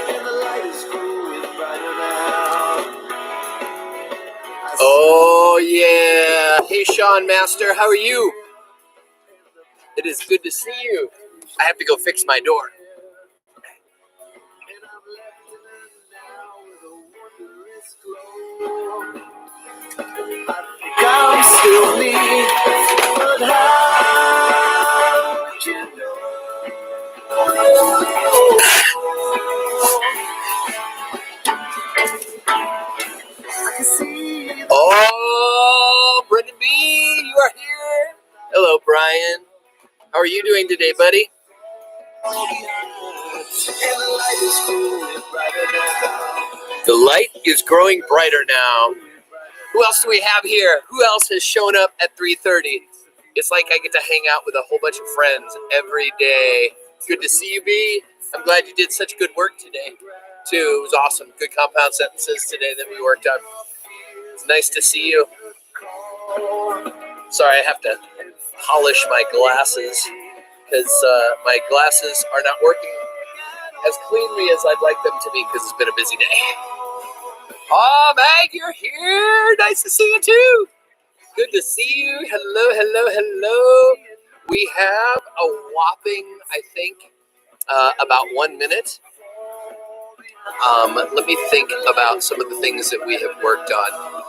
And the light is growing brighter now. Oh, yeah. Hey, Sean Master, how are you? It is good to see you. I have to go fix my door. And I've left it now with a wondrous glow. I think I'm still me, but how would you know? I can see. Oh, Brendan B., you are here. Hello, Brian. How are you doing today, buddy? And the light is growing brighter now. The light is growing brighter now. Who else do we have here? Who else has shown up at 3:30? It's like I get to hang out with a whole bunch of friends every day. Good to see you, B. I'm glad you did such good work today, too. It was awesome. Good compound sentences today that we worked on. It's nice to see you. Sorry, I have to polish my glasses because my glasses are not working as cleanly as I'd like them to be because it's been a busy day. Oh, Mag, you're here. Nice to see you, too. Good to see you. Hello, hello, hello. We have a whopping, I think, about 1 minute. Let me think about some of the things that we have worked on.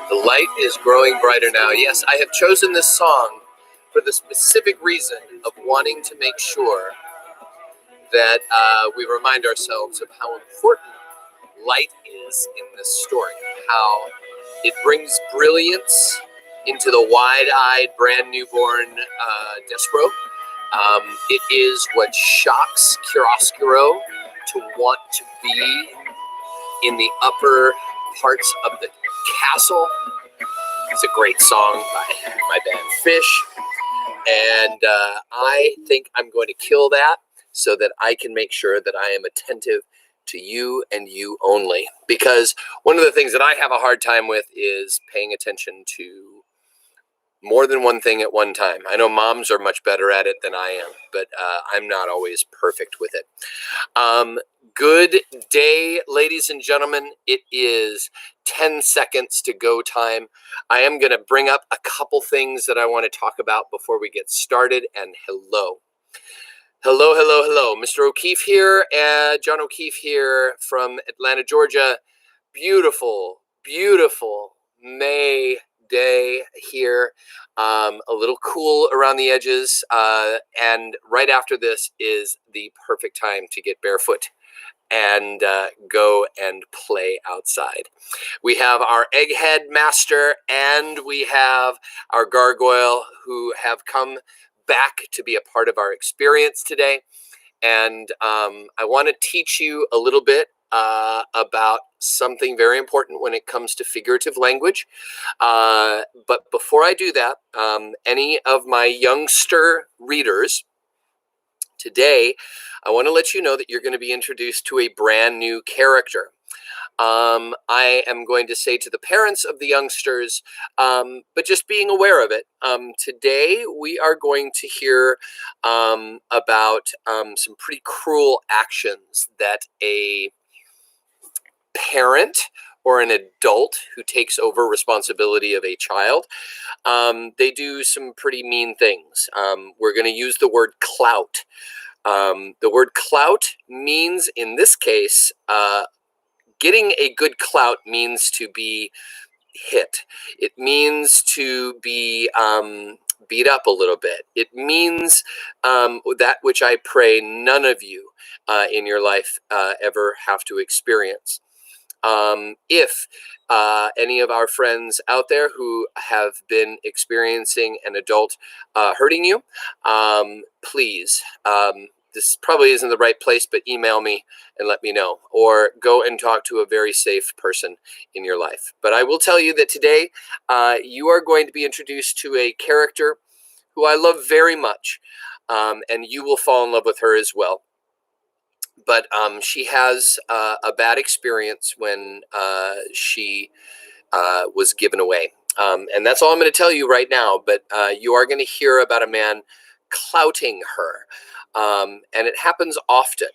The light is growing brighter now. Yes, I have chosen this song for the specific reason of wanting to make sure that we remind ourselves of how important light is in this story, how it brings brilliance into the wide-eyed, brand newborn Despereaux. It is what shocks Chiaroscuro to want to be in the upper parts of the castle. It's a great song by my band Fish, and I think I'm going to kill that so that I can make sure that I am attentive to you and you only. Because one of the things that I have a hard time with is paying attention to more than one thing at one time. I know moms are much better at it than I am, but I'm not always perfect with it. Good day, ladies and gentlemen. It is 10 seconds to go time. I am going to bring up a couple things that I want to talk about before we get started. And hello. Hello, hello, hello. Mr. O'Keefe here, John O'Keefe here from Atlanta, Georgia. Beautiful, beautiful May day here. A little cool around the edges. And right after this is the perfect time to get barefoot and go and play outside. We have our egghead master and we have our gargoyle who have come back to be a part of our experience today. And I want to teach you a little bit about something very important when it comes to figurative language. But before I do that, any of my youngster readers, today, I want to let you know that you're going to be introduced to a brand new character. I am going to say to the parents of the youngsters, but just being aware of it, today we are going to hear about some pretty cruel actions that a parent or an adult who takes over responsibility of a child, they do some pretty mean things. We're going to use the word clout. The word clout means, in this case, getting a good clout means to be hit. It means to be beat up a little bit. It means that which I pray none of you in your life ever have to experience. If any of our friends out there who have been experiencing an adult hurting you, please, this probably isn't the right place, but email me and let me know, or go and talk to a very safe person in your life. But I will tell you that today you are going to be introduced to a character who I love very much, and you will fall in love with her as well. But she has a bad experience when she was given away. And that's all I'm going to tell you right now. But you are going to hear about a man clouting her. And it happens often.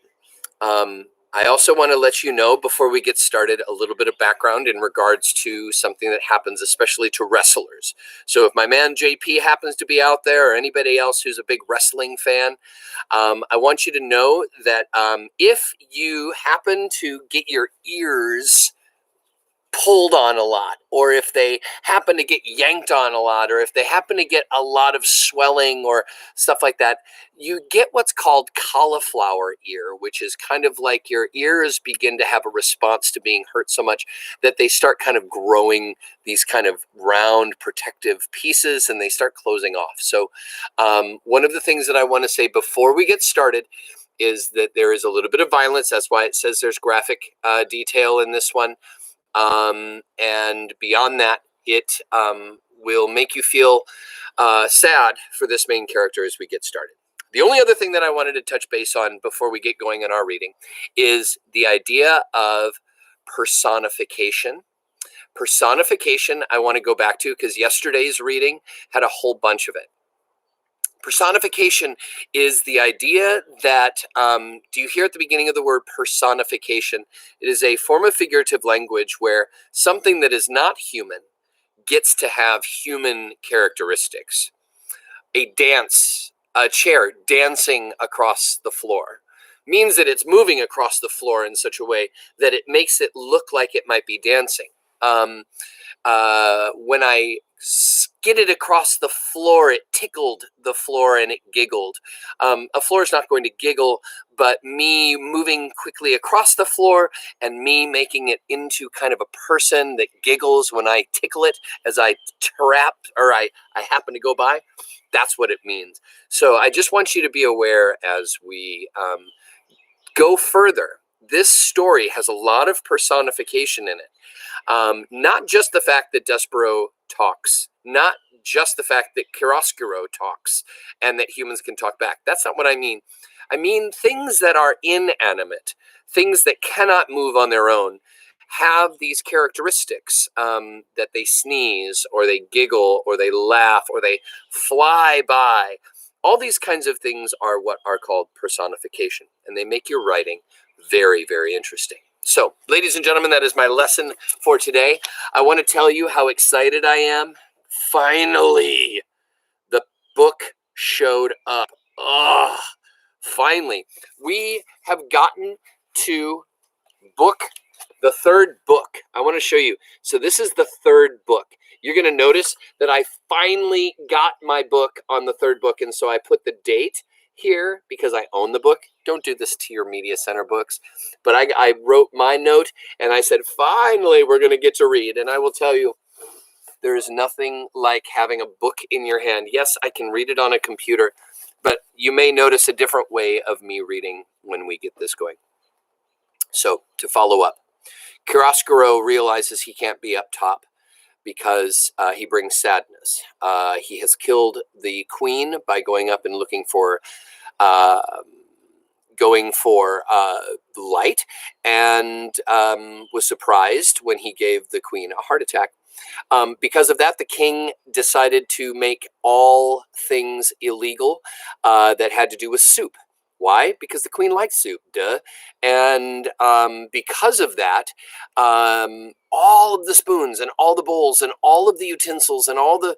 I also want to let you know before we get started a little bit of background in regards to something that happens, especially to wrestlers. So if my man JP happens to be out there, or anybody else who's a big wrestling fan, I want you to know that if you happen to get your ears pulled on a lot, or if they happen to get yanked on a lot, or if they happen to get a lot of swelling or stuff like that, you get what's called cauliflower ear, which is kind of like your ears begin to have a response to being hurt so much that they start kind of growing these kind of round protective pieces and they start closing off. So one of the things that I want to say before we get started is that there is a little bit of violence. That's why it says there's graphic detail in this one. And beyond that, it will make you feel sad for this main character as we get started. The only other thing that I wanted to touch base on before we get going in our reading is the idea of personification. Personification, I want to go back to because yesterday's reading had a whole bunch of it. Personification is the idea that, do you hear at the beginning of the word personification? It is a form of figurative language where something that is not human gets to have human characteristics. A chair dancing across the floor means that it's moving across the floor in such a way that it makes it look like it might be dancing. When I skidded across the floor, it tickled the floor and it giggled. A floor is not going to giggle, but me moving quickly across the floor and me making it into kind of a person that giggles when I tickle it as I I happen to go by, that's what it means. So I just want you to be aware as we go further. This story has a lot of personification in it. Not just the fact that Despereaux talks, not just the fact that Chiaroscuro talks and that humans can talk back. That's not what I mean. I mean things that are inanimate, things that cannot move on their own, have these characteristics that they sneeze or they giggle or they laugh or they fly by. All these kinds of things are what are called personification, and they make your writing very, very interesting. So, ladies and gentlemen, that is my lesson for today. I want to tell you how excited I am. Finally, the book showed up. Oh, finally. We have gotten to the third book. I want to show you. So this is the third book. You're going to notice that I finally got my book on the third book, and so I put the date here because I own the book. Don't do this to your media center books. But I wrote my note and I said, finally, we're going to get to read. And I will tell you, there is nothing like having a book in your hand. Yes, I can read it on a computer, but you may notice a different way of me reading when we get this going. So to follow up, Chiaroscuro realizes he can't be up top because he brings sadness. He has killed the queen by going up and looking for light, and was surprised when he gave the queen a heart attack. Because of that, the king decided to make all things illegal that had to do with soup. Why? Because the queen likes soup, duh. And because of that, all of the spoons and all the bowls and all of the utensils and all the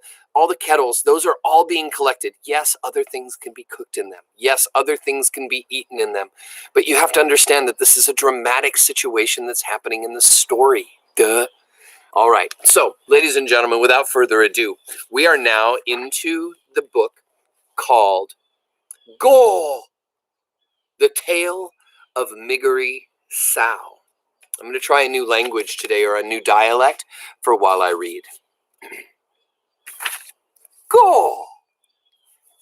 kettles, those are all being collected. Yes, other things can be cooked in them. Yes, other things can be eaten in them. But you have to understand that this is a dramatic situation that's happening in the story, duh. All right, so ladies and gentlemen, without further ado, we are now into the book called Go! The Tale of Miggory Sow. I'm going to try a new language today, or a new dialect, for while I read. Go!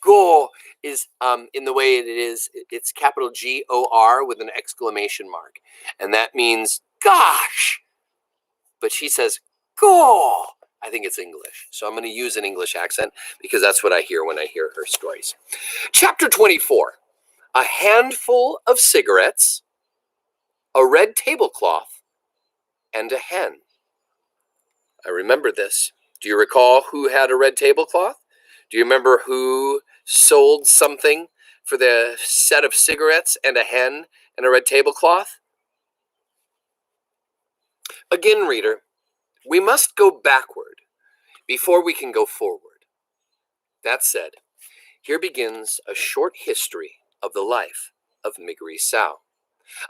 Go is, in the way it is, it's capital G-O-R with an exclamation mark. And that means, gosh! But she says, go! I think it's English. So I'm going to use an English accent because that's what I hear when I hear her stories. Chapter 24. A handful of cigarettes, a red tablecloth, and a hen. I remember this. Do you recall who had a red tablecloth? Do you remember who sold something for the set of cigarettes and a hen And a red tablecloth? Again, reader, we must go backward before we can go forward. That said, here begins a short history of the life of Miggory Sow,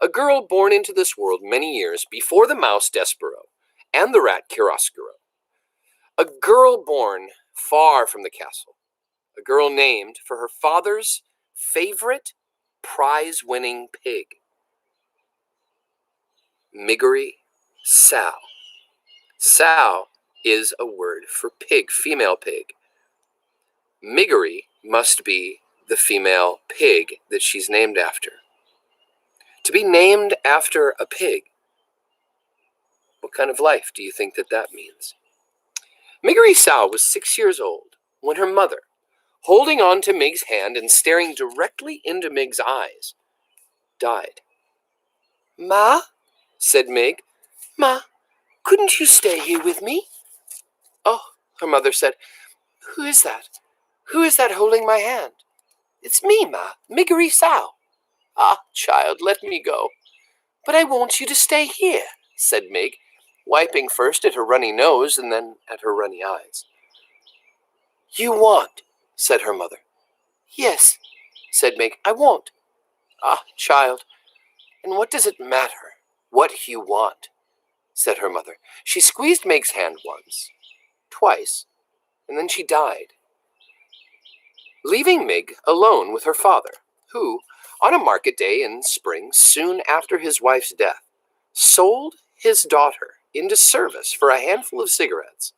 a girl born into this world many years before the mouse Despereaux and the rat Chiaroscuro. A girl born far from the castle, a girl named for her father's favorite prize-winning pig, Miggory Sow. Sow is a word for pig, female pig. Miggory must be the female pig that she's named after. To be named after a pig, what kind of life do you think that means? Miggory Sow was 6 years old when her mother, holding on to Mig's hand and staring directly into Mig's eyes, died. "Ma," said Mig, "Ma, couldn't you stay here with me?" "Oh," her mother said, "Who is that? Who is that holding my hand?" "It's me, Ma, Miggory Sow." "Ah, child, let me go." "But I want you to stay here," said Mig, wiping first at her runny nose and then at her runny eyes. "You want," said her mother. "Yes," said Mig, "I want." "Ah, child, and what does it matter what you want?" said her mother. She squeezed Meg's hand once, twice, and then she died, leaving Mig alone with her father, who, on a market day in spring soon after his wife's death, sold his daughter into service for a handful of cigarettes,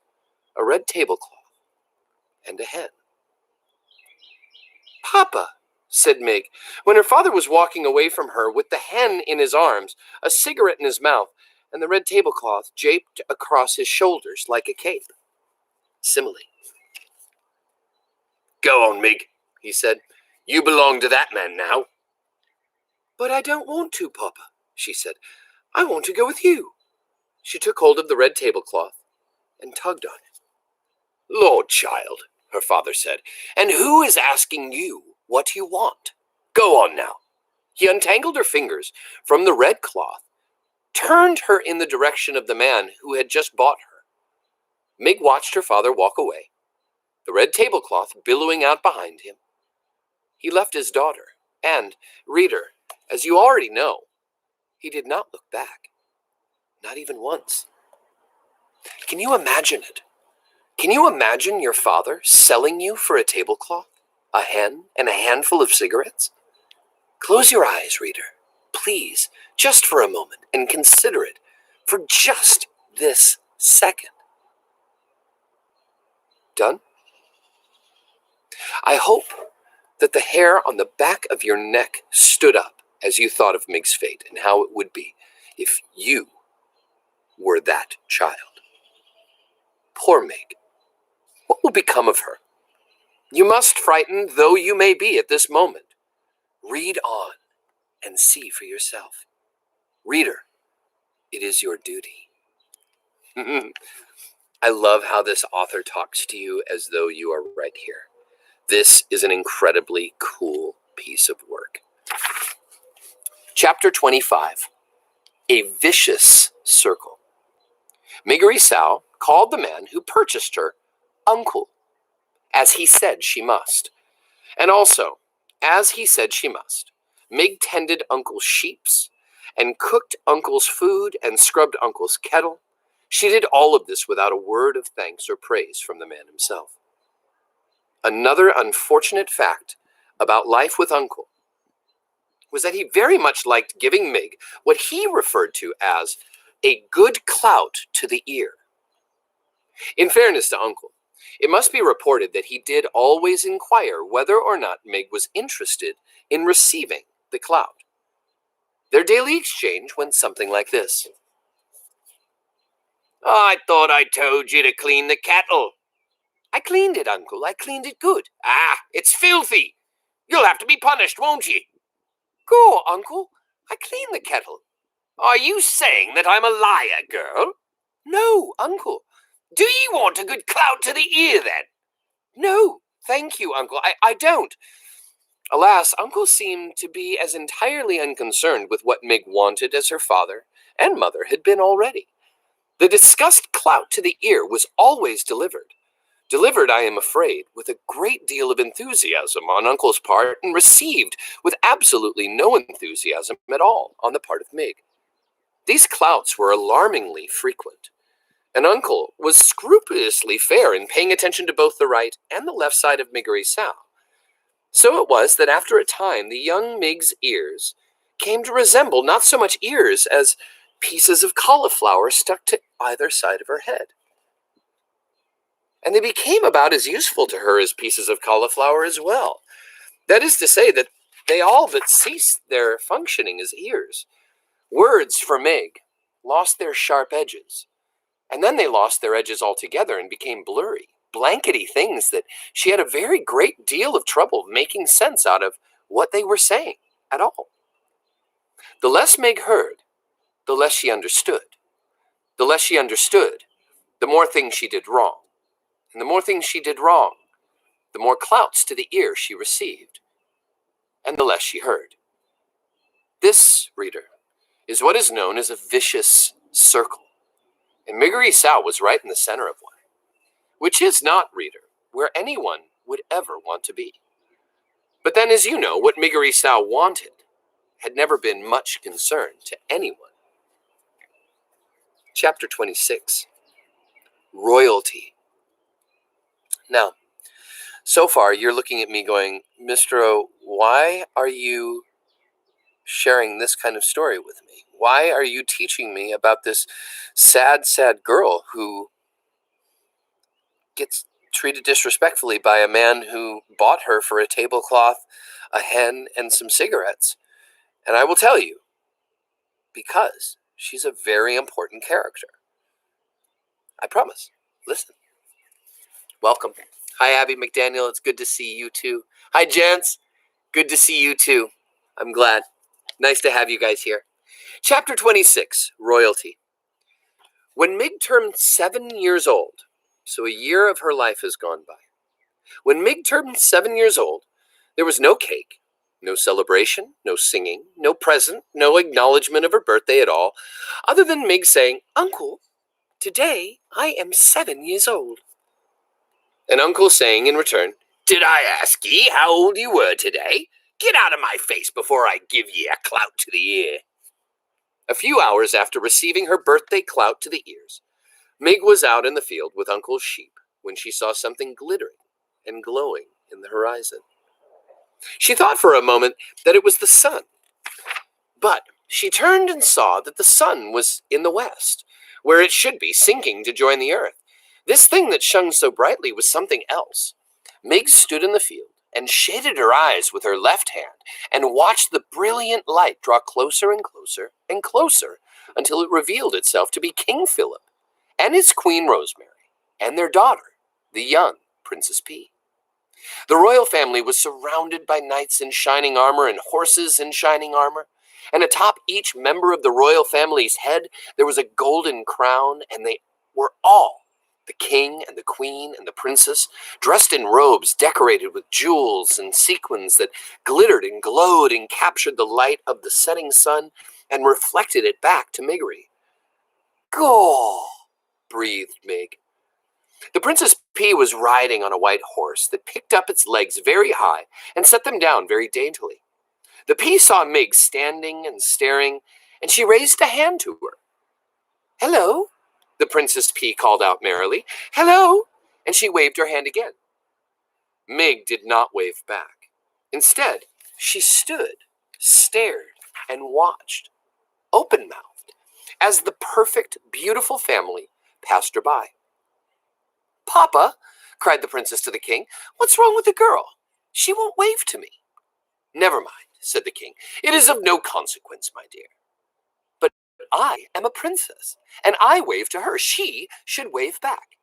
a red tablecloth, and a hen. "Papa," said Mig, when her father was walking away from her with the hen in his arms, a cigarette in his mouth, and the red tablecloth draped across his shoulders like a cape. Simile. "Go on, Mig," he said. "You belong to that man now." "But I don't want to, Papa," she said. "I want to go with you." She took hold of the red tablecloth and tugged on it. "Lord, child," her father said, "and who is asking you what you want? Go on now." He untangled her fingers from the red cloth, turned her in the direction of the man who had just bought her. Mig watched her father walk away, the red tablecloth billowing out behind him. He left his daughter, and, reader, as you already know, he did not look back, not even once. Can you imagine it? Can you imagine your father selling you for a tablecloth, a hen, and a handful of cigarettes? Close your eyes, reader, please, just for a moment, and consider it for just this second. Done? I hope that the hair on the back of your neck stood up as you thought of Mig's fate and how it would be if you were that child. Poor Mig. What will become of her? You must, frightened though you may be at this moment, read on and see for yourself. Reader, it is your duty. I love how this author talks to you as though you are right here. This is an incredibly cool piece of work. Chapter 25, A Vicious Circle. Miggory Sow called the man who purchased her Uncle, as he said she must. And also, as he said she must, Mig tended Uncle's sheeps, and cooked Uncle's food, and scrubbed Uncle's kettle. She did all of this without a word of thanks or praise from the man himself. Another unfortunate fact about life with Uncle was that he very much liked giving Mig what he referred to as a good clout to the ear. In fairness to Uncle, it must be reported that he did always inquire whether or not Mig was interested in receiving the clout. Their daily exchange went something like this. "I thought I told you to clean the kettle." "I cleaned it, Uncle. I cleaned it good." "Ah, it's filthy. You'll have to be punished, won't you?" "Go, Uncle. I cleaned the kettle." "Are you saying that I'm a liar, girl?" "No, Uncle." "Do you want a good clout to the ear, then?" "No, thank you, Uncle. I don't." Alas, Uncle seemed to be as entirely unconcerned with what Mig wanted as her father and mother had been already. The discussed clout to the ear was always delivered. Delivered, I am afraid, with a great deal of enthusiasm on Uncle's part, and received with absolutely no enthusiasm at all on the part of Mig. These clouts were alarmingly frequent, and Uncle was scrupulously fair in paying attention to both the right and the left side of Miggory's sow. So it was that after a time the young Mig's ears came to resemble not so much ears as pieces of cauliflower stuck to either side of her head. And they became about as useful to her as pieces of cauliflower as well. That is to say that they all but ceased their functioning as ears. Words for Mig lost their sharp edges, and then they lost their edges altogether and became blurry, blankety things that she had a very great deal of trouble making sense out of what they were saying at all. The less Mig heard, the less she understood. The less she understood, the more things she did wrong. And the more things she did wrong, the more clouts to the ear she received, and the less she heard. This, reader, is what is known as a vicious circle. And Miggory Sow was right in the center of one, which is not, reader, where anyone would ever want to be. But then, as you know, what Miggory Sow wanted had never been much concern to anyone. Chapter 26, Royalty. Now, so far you're looking at me going, Mr. O, why are you sharing this kind of story with me? Why are you teaching me about this sad, sad girl who gets treated disrespectfully by a man who bought her for a tablecloth, a hen, and some cigarettes? And I will tell you, because she's a very important character. I promise. Listen. Welcome. Hi, Abby McDaniel. It's good to see you too. Hi, gents. Good to see you too. I'm glad. Nice to have you guys here. Chapter 26, Royalty. When Mig turned 7 years old, so a year of her life has gone by. When Mig turned 7 years old, there was no cake, no celebration, no singing, no present, no acknowledgement of her birthday at all, other than Mig saying, Uncle, today I am 7 years old. And Uncle saying in return, Did I ask ye how old you were today? Get out of my face before I give ye a clout to the ear. A few hours after receiving her birthday clout to the ears, Mig was out in the field with Uncle's sheep when she saw something glittering and glowing in the horizon. She thought for a moment that it was the sun, but she turned and saw that the sun was in the west, where it should be, sinking to join the earth. This thing that shone so brightly was something else. Mig stood in the field and shaded her eyes with her left hand and watched the brilliant light draw closer and closer and closer until it revealed itself to be King Philip and his Queen Rosemary and their daughter, the young Princess P. The royal family was surrounded by knights in shining armor and horses in shining armor, and atop each member of the royal family's head there was a golden crown, and they were all, the king and the queen and the princess, dressed in robes decorated with jewels and sequins that glittered and glowed and captured the light of the setting sun and reflected it back to Miggory. Go! Breathed Mig. The Princess P was riding on a white horse that picked up its legs very high and set them down very daintily. The P saw Mig standing and staring, and she raised a hand to her. Hello, the Princess P called out merrily. Hello, and she waved her hand again. Mig did not wave back. Instead, she stood, stared, and watched, open-mouthed, as the perfect, beautiful family passed her by. Papa, cried the princess to the king, what's wrong with the girl? She won't wave to me. Never mind, said the king. It is of no consequence, my dear. But I am a princess, and I wave to her. She should wave back.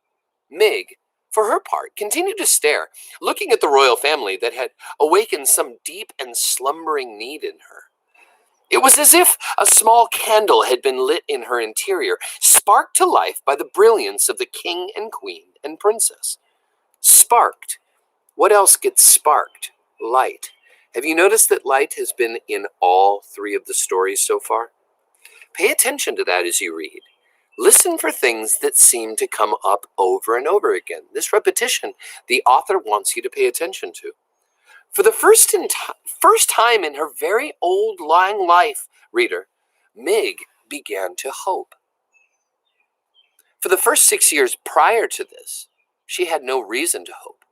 Mig, for her part, continued to stare, looking at the royal family that had awakened some deep and slumbering need in her. It was as if a small candle had been lit in her interior, sparked to life by the brilliance of the king and queen and princess. Sparked. What else gets sparked? Light. Have you noticed that light has been in all three of the stories so far? Pay attention to that as you read. Listen for things that seem to come up over and over again. This repetition, the author wants you to pay attention to. For the first time in her very old long life, reader, Mig began to hope. For the first 6 years prior to this, she had no reason to hope.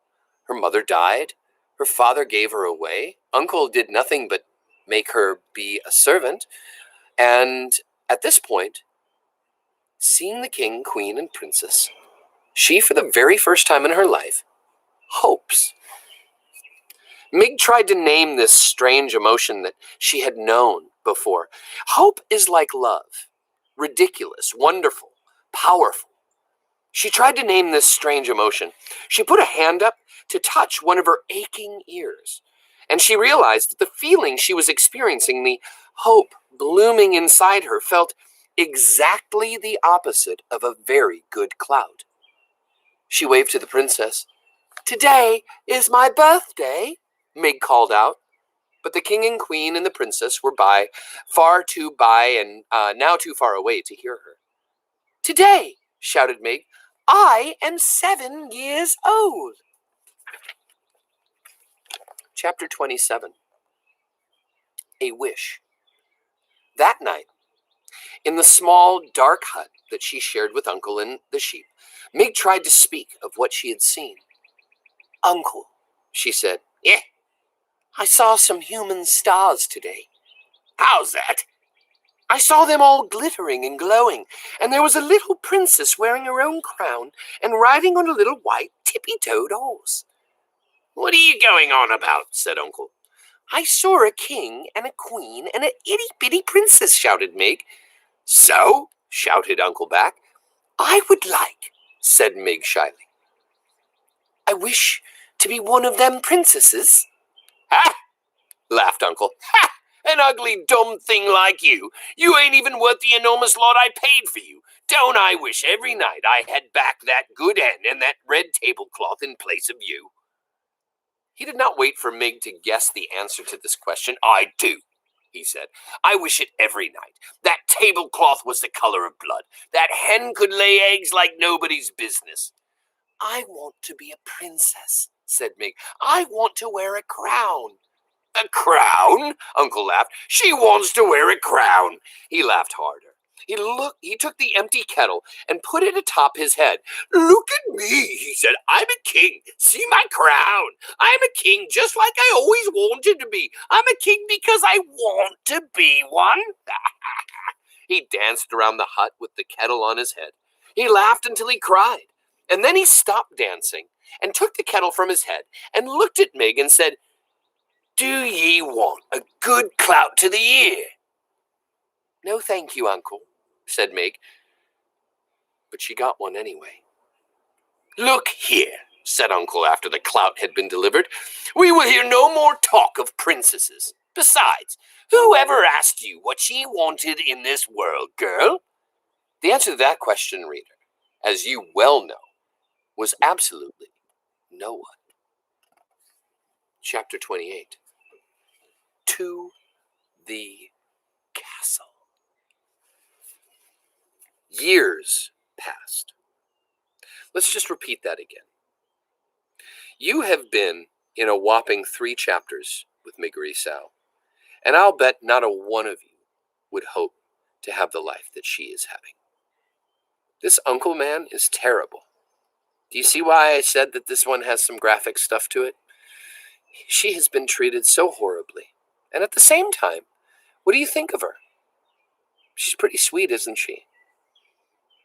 Her mother died. Her father gave her away. Uncle did nothing but make her be a servant. And at this point, seeing the king, queen, and princess, she, for the very first time in her life, hopes. Mig tried to name this strange emotion that she had known before. Hope is like love, ridiculous, wonderful, powerful. She tried to name this strange emotion. She put a hand up to touch one of her aching ears, and she realized that the feeling she was experiencing, the hope blooming inside her, felt exactly the opposite of a very good cloud. She waved to the princess. "Today is my birthday," Mig called out. But the king and queen and the princess were now too far away to hear her. "Today," shouted Mig, "I am 7 years old." Chapter 27. A Wish. That night, in the small, dark hut that she shared with Uncle and the sheep, Mig tried to speak of what she had seen. "Uncle," she said. "Yeah, I saw some human stars today." "How's that?" "I saw them all glittering and glowing, and there was a little princess wearing her own crown and riding on a little white tippy-toed horse." "What are you going on about?" said Uncle. "I saw a king and a queen and a itty-bitty princess," shouted Mig. "So?" shouted Uncle back. "I would like," said Mig shyly. "I wish to be one of them princesses." "Ha!" laughed Uncle. "Ha! An ugly, dumb thing like you. You ain't even worth the enormous lot I paid for you. Don't I wish every night I had back that good hen and that red tablecloth in place of you?" He did not wait for Mig to guess the answer to this question. "I do," he said. "I wish it every night. That tablecloth was the color of blood. That hen could lay eggs like nobody's business." "I want to be a princess," said Mig. "I want to wear a crown." "A crown?" Uncle laughed. "She wants to wear a crown." He laughed harder. He took the empty kettle and put it atop his head. "Look at me," he said. "I'm a king. See my crown. I'm a king just like I always wanted to be. I'm a king because I want to be one." He danced around the hut with the kettle on his head. He laughed until he cried. And then he stopped dancing and took the kettle from his head and looked at Mig and said, "Do ye want a good clout to the ear?" "No, thank you, Uncle," said Mig. But she got one anyway. "Look here," said Uncle after the clout had been delivered. "We will hear no more talk of princesses. Besides, who ever asked you what ye wanted in this world, girl?" The answer to that question, reader, as you well know, was absolutely no one. Chapter 28. To the Castle. Years passed. Let's just repeat that again. You have been in a whopping 3 chapters with Miggory Sal, and I'll bet not a one of you would hope to have the life that she is having. This uncle man is terrible. Do you see why I said that this one has some graphic stuff to it? She has been treated so horribly, and at the same time, what do you think of her? She's pretty sweet, isn't she?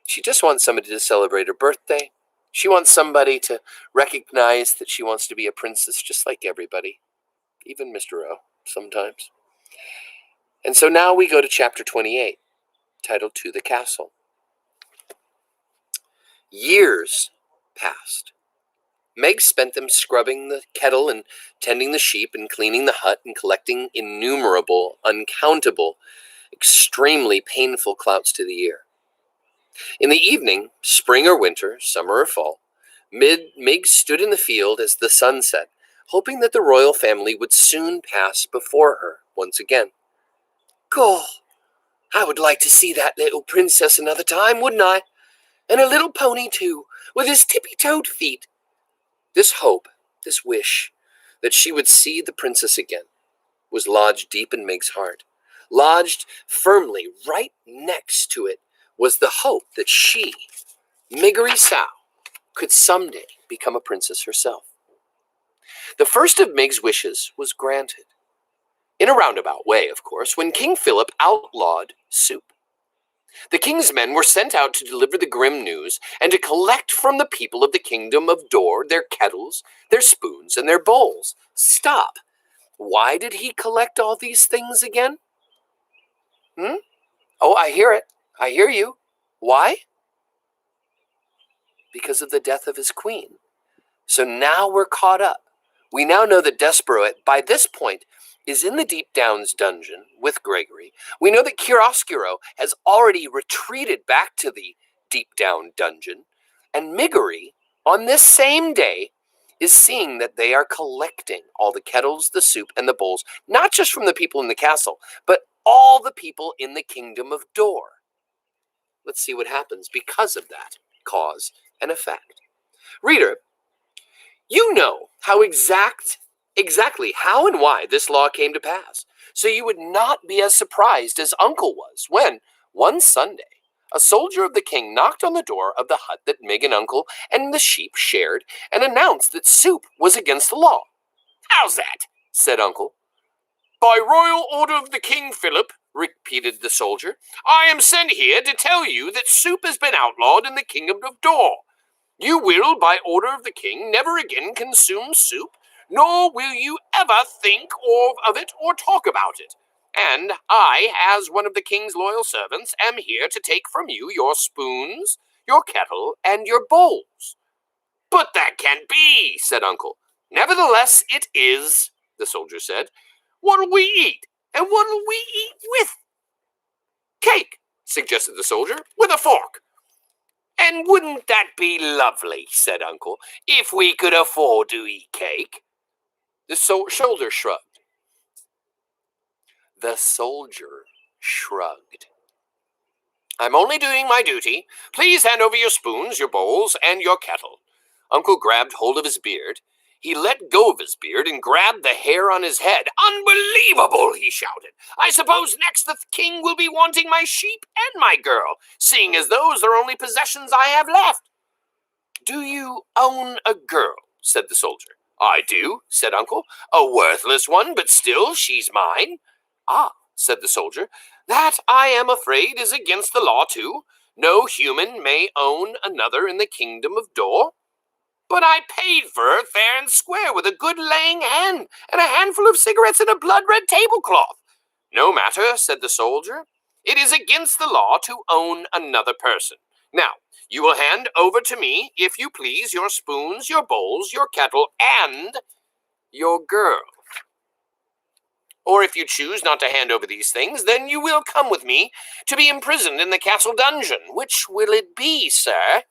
She just wants somebody to celebrate her birthday. She wants somebody to recognize that she wants to be a princess just like everybody, even Mr. O sometimes. And so now we go to chapter 28, titled To the Castle. Years passed. Meg spent them scrubbing the kettle and tending the sheep and cleaning the hut and collecting innumerable, uncountable, extremely painful clouts to the ear. In the evening, spring or winter, summer or fall, Meg stood in the field as the sun set, hoping that the royal family would soon pass before her once again. "God, I would like to see that little princess another time, wouldn't I? And a little pony, too, with his tippy-toed feet." This hope, this wish, that she would see the princess again, was lodged deep in Meg's heart. Lodged firmly right next to it was the hope that she, Miggory Sow, could someday become a princess herself. The first of Meg's wishes was granted. In a roundabout way, of course, when King Philip outlawed soup. The king's men were sent out to deliver the grim news and to collect from the people of the kingdom of Dor their kettles, their spoons, and their bowls. Stop. Why did he collect all these things again? Oh, I hear it. I hear you. Why? Because of the death of his queen. So now we're caught up. We now know that Despereaux, by this point, is in the Deep Downs dungeon with Gregory. We know that Chiaroscuro has already retreated back to the Deep Down dungeon. And Miggory, on this same day, is seeing that they are collecting all the kettles, the soup, and the bowls, not just from the people in the castle, but all the people in the kingdom of Dor. Let's see what happens because of that cause and effect. Reader, you know how exactly how and why this law came to pass, so you would not be as surprised as Uncle was when, one Sunday, a soldier of the king knocked on the door of the hut that Meg and Uncle and the sheep shared and announced that soup was against the law. "How's that?" said Uncle. "By royal order of the King Philip," repeated the soldier, "I am sent here to tell you that soup has been outlawed in the kingdom of Dor. You will, by order of the king, never again consume soup, nor will you ever think of it or talk about it. And I, as one of the king's loyal servants, am here to take from you your spoons, your kettle, and your bowls." "But that can't be," said Uncle. "Nevertheless, it is," the soldier said. "What'll we eat? And what'll we eat with?" "Cake," suggested the soldier, "with a fork." "And wouldn't that be lovely," said Uncle, "if we could afford to eat cake?" The soldier shrugged. "I'm only doing my duty. Please hand over your spoons, your bowls, and your kettle." Uncle grabbed hold of his beard. He let go of his beard and grabbed the hair on his head. "Unbelievable," he shouted. "I suppose next the king will be wanting my sheep and my girl, seeing as those are only possessions I have left." "Do you own a girl?" said the soldier. "I do," said Uncle. "A worthless one, but still she's mine." "Ah," said the soldier, "that, I am afraid, is against the law, too. No human may own another in the kingdom of Dor." "But I paid for her fair and square with a good laying hen and a handful of cigarettes and a blood-red tablecloth." "No matter," said the soldier. "It is against the law to own another person. Now, you will hand over to me, if you please, your spoons, your bowls, your kettle, and your girl. Or if you choose not to hand over these things, then you will come with me to be imprisoned in the castle dungeon. Which will it be, sir?"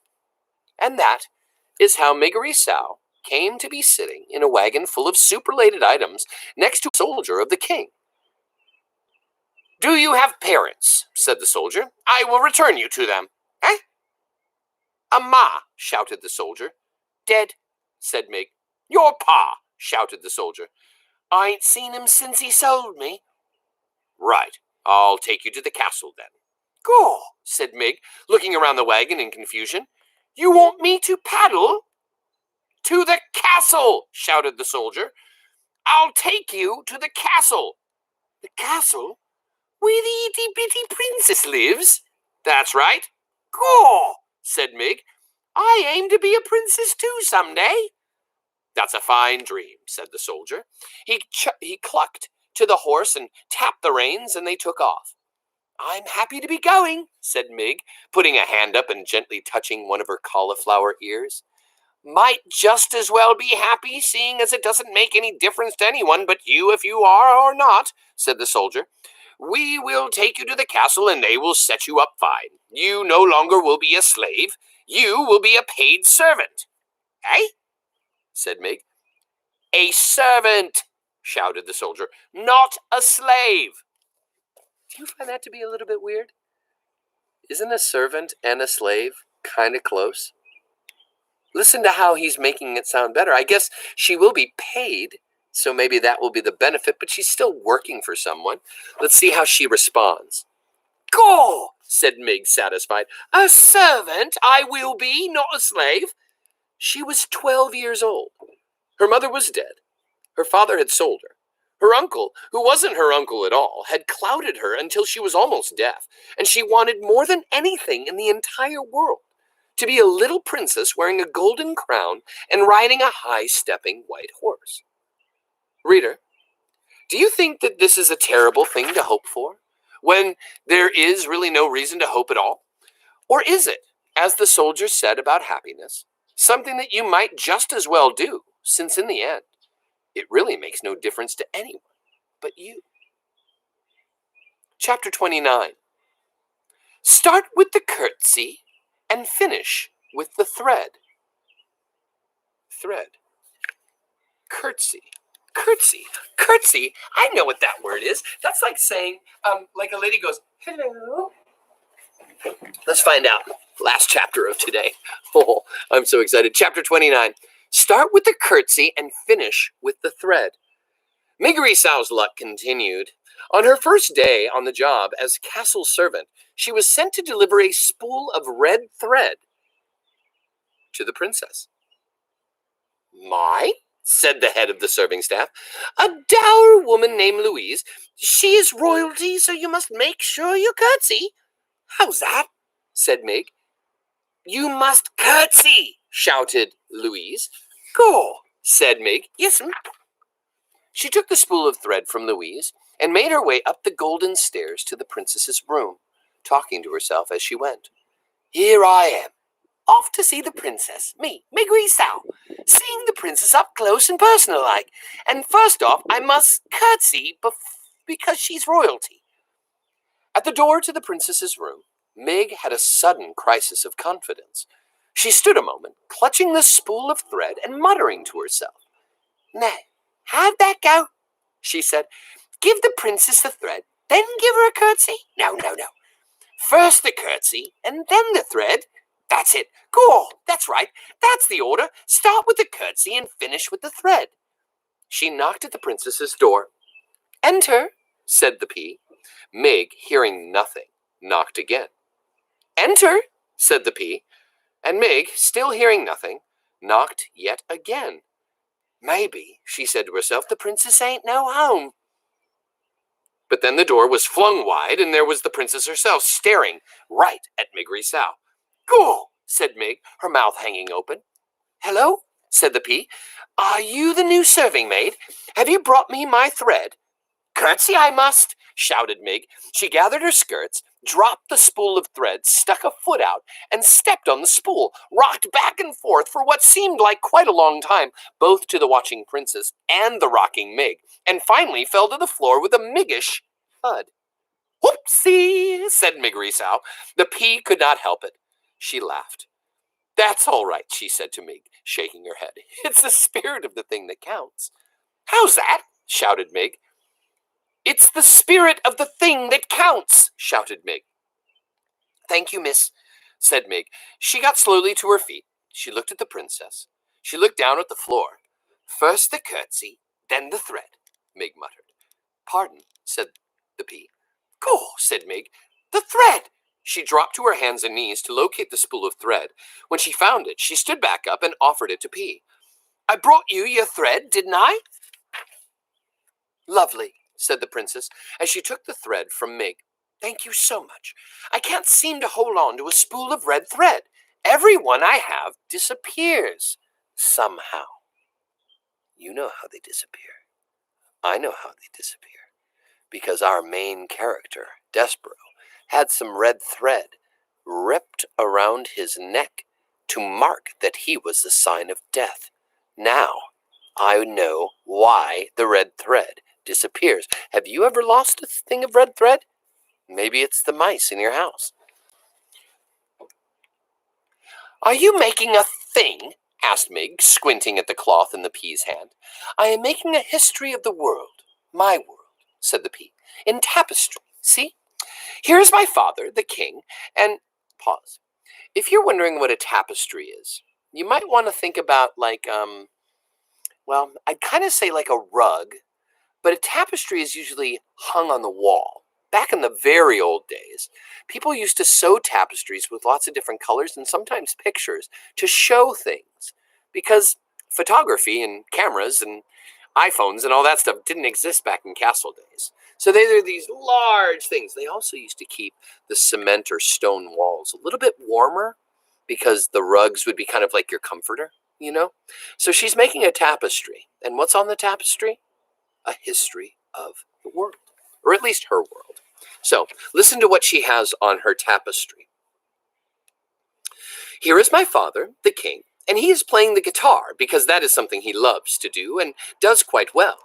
And that is how Miggory Sow came to be sitting in a wagon full of soup-related items next to a soldier of the king. "Do you have parents?" said the soldier. "I will return you to them." "Eh?" "A ma," shouted the soldier. "Dead," said Mig. "Your pa," shouted the soldier. "I ain't seen him since he sold me." "Right. I'll take you to the castle then." "Gaw," said Mig, looking around the wagon in confusion. "You want me to paddle?" "To the castle," shouted the soldier. "I'll take you to the castle." "The castle? Where the itty-bitty princess lives?" "That's right." "Gaw," said Mig. "I aim to be a princess too someday." "That's a fine dream," said the soldier. He clucked to the horse and tapped the reins, and they took off. "I'm happy to be going," said Mig, putting a hand up and gently touching one of her cauliflower ears. "Might just as well be happy, seeing as it doesn't make any difference to anyone but you if you are or not," said the soldier. "We will take you to the castle, and they will set you up fine. You no longer will be a slave. You will be a paid servant." "Eh?" said Mig. "A servant," shouted the soldier, "not a slave." Do you find that to be a little bit weird? Isn't a servant and a slave kind of close? Listen to how he's making it sound better. I guess she will be paid, so maybe that will be the benefit, but she's still working for someone. Let's see how she responds. "Gaw," said Mig, satisfied. "A servant I will be, not a slave." She was 12 years old. Her mother was dead. Her father had sold her. Her uncle, who wasn't her uncle at all, had clouded her until she was almost deaf, and she wanted more than anything in the entire world to be a little princess wearing a golden crown and riding a high-stepping white horse. Reader, do you think that this is a terrible thing to hope for, when there is really no reason to hope at all? Or is it, as the soldier said about happiness, something that you might just as well do, since in the end, it really makes no difference to anyone but you? Chapter 29. Start with the curtsy and finish with the thread. Thread. Curtsy. Curtsy. Curtsy. I know what that word is. That's like saying, like a lady goes, "Hello." Let's find out. Last chapter of today. Oh, I'm so excited. Chapter 29. Start with the curtsy and finish with the thread. Miggory Sow's luck continued. On her first day on the job as castle servant, she was sent to deliver a spool of red thread to the princess. "My," said the head of the serving staff, "a dour woman named Louise. She is royalty, so you must make sure you curtsy." "How's that?" said Mig. "You must curtsy," shouted Louise. "Go," said Mig. "Yes'm." She took the spool of thread from Louise and made her way up the golden stairs to the princess's room, talking to herself as she went. "Here I am, off to see the princess. Me, Miggory Sow, seeing the princess up close and personal like. And first off, I must curtsy because she's royalty." At the door to the princess's room, Mig had a sudden crisis of confidence. She stood a moment, clutching the spool of thread and muttering to herself. "Now, how'd that go?" she said. "Give the princess the thread, then give her a curtsy? No. First the curtsy, and then the thread. That's it. Go, that's right. That's the order. Start with the curtsy and finish with the thread." She knocked at the princess's door. "Enter," said the pea. Mig, hearing nothing, knocked again. "Enter," said the pea, and Mig, still hearing nothing, knocked yet again. "Maybe," she said to herself, "the princess ain't no home." But then the door was flung wide, and there was the princess herself, staring right at Miggory Sow. "Go," said Mig, her mouth hanging open. "Hello," said the pea. "Are you the new serving maid? Have you brought me my thread?" "Curtsy I must," shouted Mig. She gathered her skirts, dropped the spool of thread, stuck a foot out, and stepped on the spool, rocked back and forth for what seemed like quite a long time, both to the watching princess and the rocking Mig, and finally fell to the floor with a Miggish thud. "Whoopsie," said Miggory Sow. The pea could not help it. She laughed. "That's all right," she said to Mig, shaking her head. "It's the spirit of the thing that counts." "How's that?" shouted Mig. "It's the spirit of the thing that counts," shouted Mig. "Thank you, miss," said Mig. She got slowly to her feet. She looked at the princess. She looked down at the floor. "First the curtsy, then the thread," Mig muttered. "Pardon," said the pea. "Go," said Mig. "The thread!" She dropped to her hands and knees to locate the spool of thread. When she found it, she stood back up and offered it to Pea. "I brought you your thread, didn't I?" "Lovely," said the princess, as she took the thread from Mig. "Thank you so much. I can't seem to hold on to a spool of red thread. Every one I have disappears somehow." You know how they disappear. I know how they disappear. Because our main character, Despereaux, had some red thread wrapped around his neck to mark that he was the sign of death. Now, I know why the red thread disappears. Have you ever lost a thing of red thread? Maybe it's the mice in your house. "Are you making a thing?" asked Mig, squinting at the cloth in the P's hand. I am making a history of the world, my world, said the P, in tapestry. See? Here is my father, the king, and pause. If you're wondering what a tapestry is, you might want to think about I'd kind of say like a rug, but a tapestry is usually hung on the wall. Back in the very old days, people used to sew tapestries with lots of different colors and sometimes pictures to show things because photography and cameras and iPhones and all that stuff didn't exist back in castle days. So they are these large things. They also used to keep the cement or stone walls a little bit warmer because the rugs would be kind of like your comforter, you know? So she's making a tapestry. And what's on the tapestry? A history of the world, or at least her world. So listen to what she has on her tapestry. Here is my father, the king, and he is playing the guitar because that is something he loves to do and does quite well.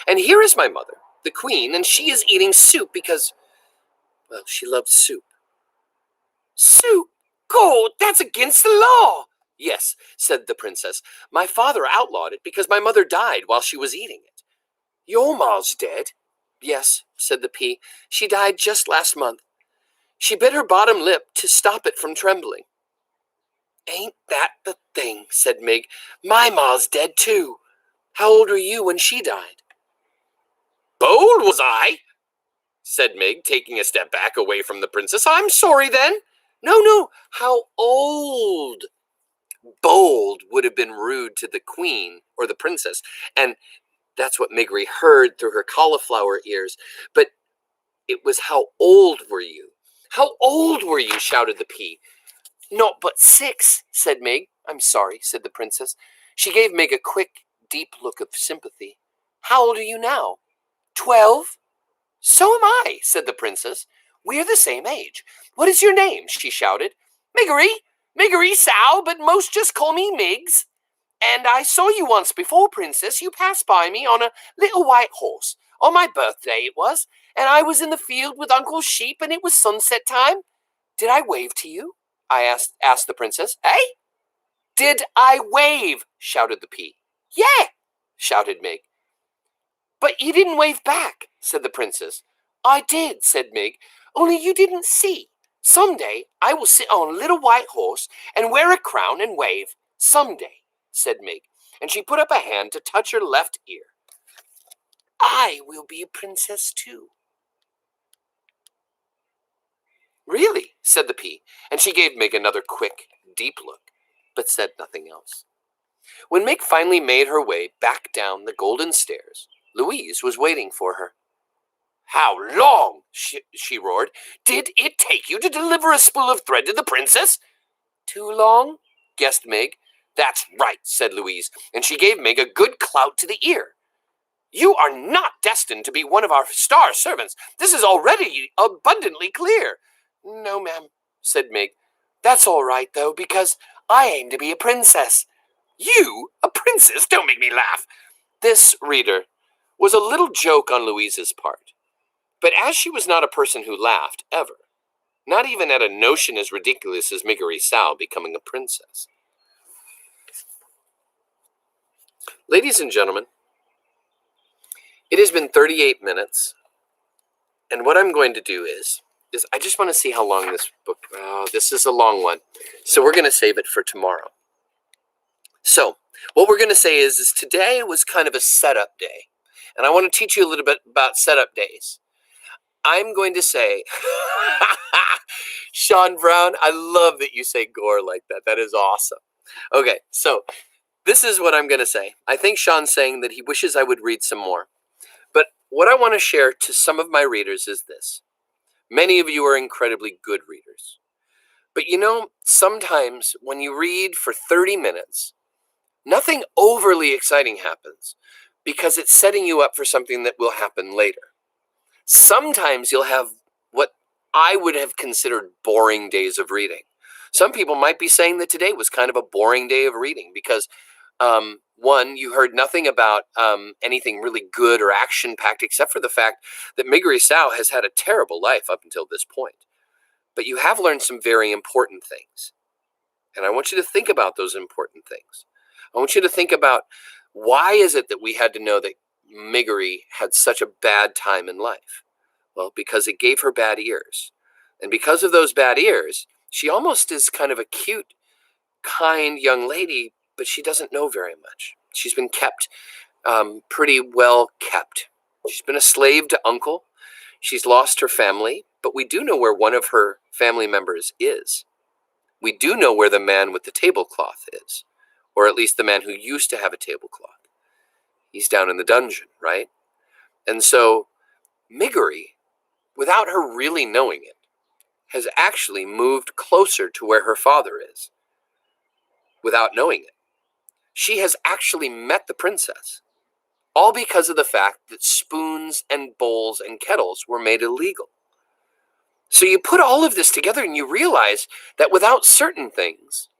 And here is my mother, the queen, and she is eating soup because, well, she loves soup. Soup? God, that's against the law. Yes, said the princess. My father outlawed it because my mother died while she was eating it. Your ma's dead? Yes, said the P. She died just last month. She bit her bottom lip to stop it from trembling. Ain't that the thing, said Mig. My ma's dead too. How old were you when she died? Bold was I, said Mig, taking a step back away from the princess. I'm sorry then. No, how old? Bold would have been rude to the queen or the princess, and that's what Miggory heard through her cauliflower ears. But it was how old were you? How old were you? Shouted the P. Not but 6, said Mig. I'm sorry, said the princess. She gave Mig a quick, deep look of sympathy. How old are you now? 12? So am I, said the princess. We're the same age. What is your name? She shouted. Miggory, Miggory Sow, but most just call me Miggs. And I saw you once before, princess. You passed by me on a little white horse. On my birthday it was, and I was in the field with Uncle's sheep, and it was sunset time. Did I wave to you? I asked the princess. Eh? Did I wave? Shouted the P. Yeah, shouted Mig. But you didn't wave back, said the princess. I did, said Mig, only you didn't see. Someday I will sit on a little white horse and wear a crown and wave. Someday, said Mig, and she put up a hand to touch her left ear. I will be a princess too. Really, said the P, and she gave Mig another quick, deep look, but said nothing else. When Mig finally made her way back down the golden stairs, Louise was waiting for her. How long, she roared, did it take you to deliver a spool of thread to the princess? Too long, guessed Mig. That's right, said Louise, and she gave Mig a good clout to the ear. You are not destined to be one of our star servants. This is already abundantly clear. No, ma'am, said Mig. That's all right, though, because I aim to be a princess. You? A princess? Don't make me laugh. This, reader, was a little joke on Louise's part. But as she was not a person who laughed, ever, not even at a notion as ridiculous as Miggory Sow becoming a princess. Ladies and gentlemen, it has been 38 minutes, and what I'm going to do is I just want to see how long this book, this is a long one, so we're going to save it for tomorrow. So, what we're going to say is today was kind of a setup day, and I want to teach you a little bit about setup days. I'm going to say, Sean Brown, I love that you say gore like that. That is awesome. Okay, so this is what I'm going to say. I think Sean's saying that he wishes I would read some more. But what I want to share to some of my readers is this. Many of you are incredibly good readers. But you know, sometimes when you read for 30 minutes, nothing overly exciting happens because it's setting you up for something that will happen later. Sometimes you'll have what I would have considered boring days of reading. Some people might be saying that today was kind of a boring day of reading because, one, you heard nothing about anything really good or action-packed except for the fact that Miggory Sow has had a terrible life up until this point. But you have learned some very important things. And I want you to think about those important things. I want you to think about, why is it that we had to know that Miggory had such a bad time in life? Well, because it gave her bad ears. And because of those bad ears, she almost is kind of a cute, kind young lady, but she doesn't know very much. She's been kept pretty well kept. She's been a slave to uncle. She's lost her family, but we do know where one of her family members is. We do know where the man with the tablecloth is, or at least the man who used to have a tablecloth. He's down in the dungeon, right? And so Miggory, without her really knowing it, has actually moved closer to where her father is without knowing it. She has actually met the princess, all because of the fact that spoons and bowls and kettles were made illegal. So you put all of this together and you realize that without certain things,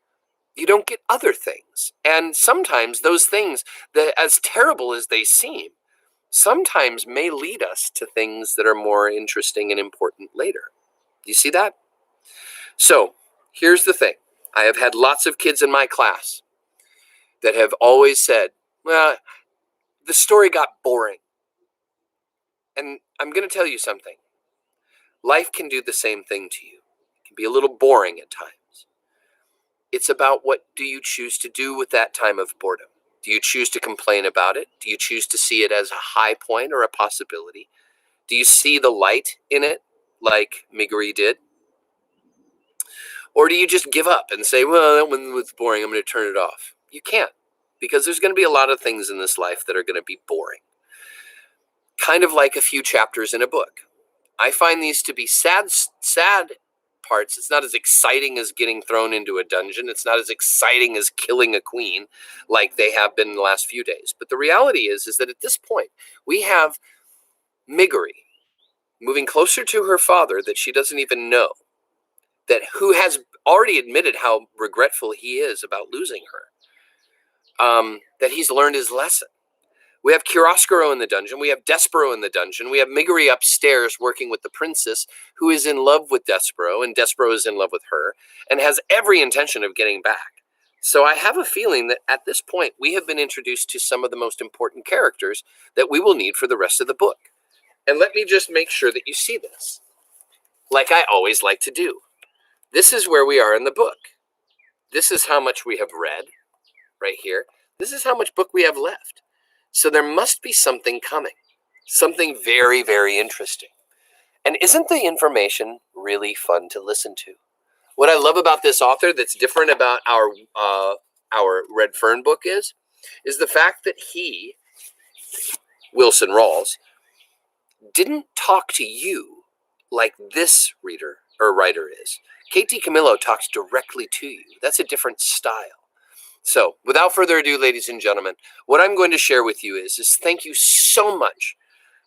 you don't get other things. And sometimes those things, that as terrible as they seem, sometimes may lead us to things that are more interesting and important later. Do you see that? So here's the thing. I have had lots of kids in my class that have always said, well, the story got boring. And I'm going to tell you something. Life can do the same thing to you. It can be a little boring at times. It's about, what do you choose to do with that time of boredom? Do you choose to complain about it? Do you choose to see it as a high point or a possibility? Do you see the light in it like Miggory did? Or do you just give up and say, well, that one was boring, I'm going to turn it off? You can't, because there's going to be a lot of things in this life that are going to be boring. Kind of like a few chapters in a book. I find these to be sad parts. It's not as exciting as getting thrown into a dungeon. It's not as exciting as killing a queen like they have been in the last few days. But the reality is that at this point, we have Miggory moving closer to her father that she doesn't even know, that who has already admitted how regretful he is about losing her, that he's learned his lesson. We have Chiaroscuro in the dungeon. We have Despereaux in the dungeon. We have Miggory upstairs working with the princess, who is in love with Despereaux, and Despereaux is in love with her, and has every intention of getting back. So I have a feeling that at this point, we have been introduced to some of the most important characters that we will need for the rest of the book. And let me just make sure that you see this, like I always like to do. This is where we are in the book. This is how much we have read, right here. This is how much book we have left. So there must be something coming, something very, very interesting. And isn't the information really fun to listen to? What I love about this author that's different about our Red Fern book is the fact that he, Wilson Rawls, didn't talk to you like this reader or writer is. Kate DiCamillo talks directly to you. That's a different style. So, without further ado, ladies and gentlemen, what I'm going to share with you is thank you so much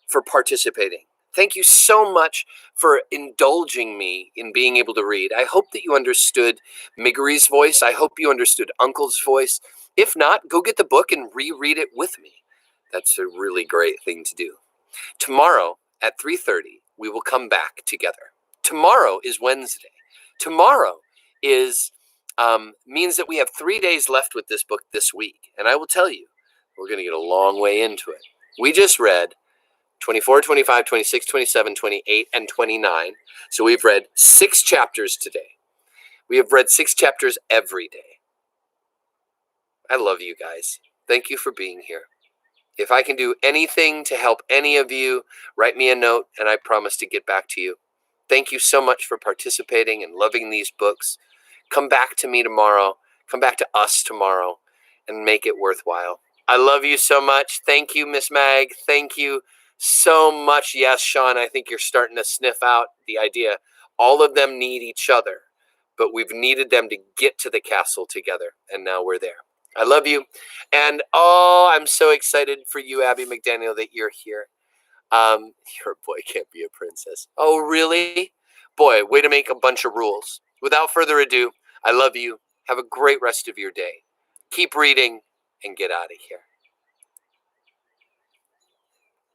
for participating. Thank you so much for indulging me in being able to read. I hope that you understood Miggory's voice. I hope you understood Uncle's voice. If not, go get the book and reread it with me. That's a really great thing to do. Tomorrow at 3:30, we will come back together. Tomorrow is Wednesday. Tomorrow means that we have 3 days left with this book this week. And I will tell you, we're going to get a long way into it. We just read 24, 25, 26, 27, 28, and 29. So we've read 6 chapters today. We have read 6 chapters every day. I love you guys. Thank you for being here. If I can do anything to help any of you, write me a note and I promise to get back to you. Thank you so much for participating and loving these books. Come back to me tomorrow. Come back to us tomorrow and make it worthwhile. I love you so much. Thank you, Miss Mag. Thank you so much. Yes, Sean, I think you're starting to sniff out the idea. All of them need each other, but we've needed them to get to the castle together, and now we're there. I love you. And I'm so excited for you, Abby McDaniel, that you're here. Your boy can't be a princess. Oh, really? Boy, way to make a bunch of rules. Without further ado, I love you. Have a great rest of your day. Keep reading and get out of here.